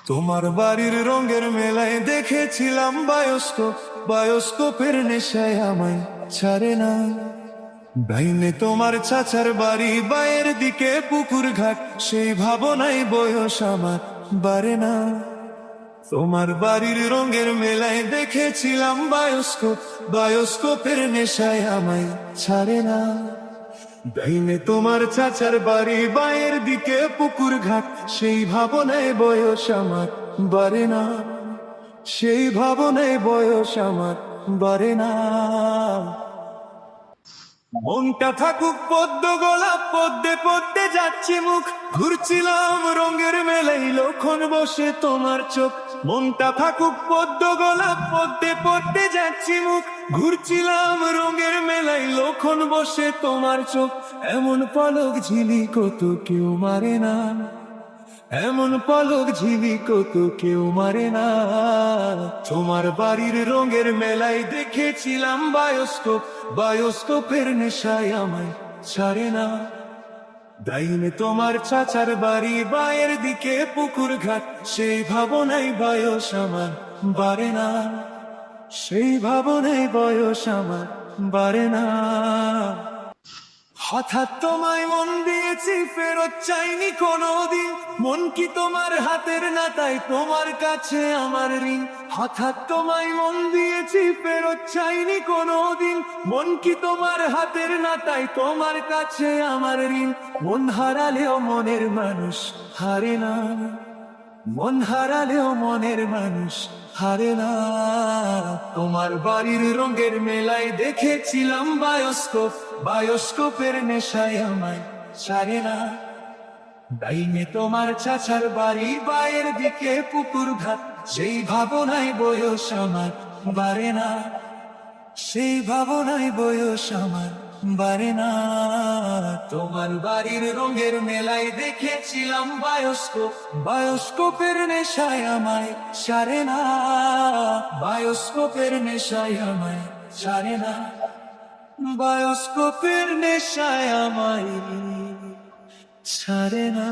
তোমার বাড়ির রঙের মেলায় দেখেছিলাম বায়োস্কোপের নেশায় আমায় ছাড়ে না। ডাইনে তোমার চাচার বাড়ি, বাইরের দিকে পুকুর ঘাট, সেই ভাবনাই বয়স আমার বাড়ে না। তোমার বাড়ির রঙের মেলায় দেখেছিলাম বায়োস্কোপের নেশায় আমায় ছাড়ে না। ডাইনে তোমার চাচার বাড়ি, বাইরের দিকে পুকুর ঘাট, সেই ভাবনায় বয়স আমার বাড়ে না। সেই ভাবনায় বয়স আমার বাড়ে না। মনটা থাকুক পদ্ম গোলাপ, পদ্মে পদ্মে যাচ্ছে মুখ, ঘুরছিলাম রঙের মেলায় লক্ষণ বসে তোমার চোখ। মনটা থাকুক পদ্ম গোলাপ, পদ্মে পদ্মে যাচ্ছি মুখ, ঘুরছিলাম রঙের মেলায় লক্ষণ বসে তোমার চোখ। এমন পলক ঝিলিক তো কেউ মারে না, এমন পলক ঝিলিক তো কেউ মারে না। তোমার বাড়ির রঙের মেলায় দেখেছিলাম বায়োস্কোপের নেশায় আমায় ছাড়ে না। ডাইনে তোমার চাচার বাড়ি, বাইরের দিকে পুকুর ঘাট, সেই ভাবনাই বয়স আমার বাড়ে না। সেই ভাবনাই বয়স আমার বাড়ে না। হঠাৎ তোমায় মন দিয়েছি, ফেরত চাইনি কোনোদিন, মন কি তোমার হাতের না, তাই তোমার কাছে আমার ঋণ। হঠাৎ তোমায় মন দিয়েছি, ফেরত চাইনি কোনোদিন, মন কি তোমার হাতের না, তাই তোমার কাছে আমার ঋণ। মন হারালেও মনের মানুষ হারে না, মন হারালেও মনের মানুষ হারে না। তোমার বাড়ির রঙের মেলায় দেখেছিলাম বায়োস্কোপের নেশায় আমায় ছাড়ে না। ডাইনে তোমার চাচার বাড়ি, বাইরের দিকে পুকুর ঘাট, সেই ভাবনায় বয়স আমার বাড়ে না। সেই ভাবনায় বয়স আমার বাড়ে না। তোমার বাড়ির রঙের মেলায় দেখেছিলাম বায়োস্কোপের নেশায় আমায় ছাড়ে না। বায়োস্কোপের নেশায় আমায় ছাড়ে না। বায়োস্কোপের নেশায় আমায় ছাড়ে না।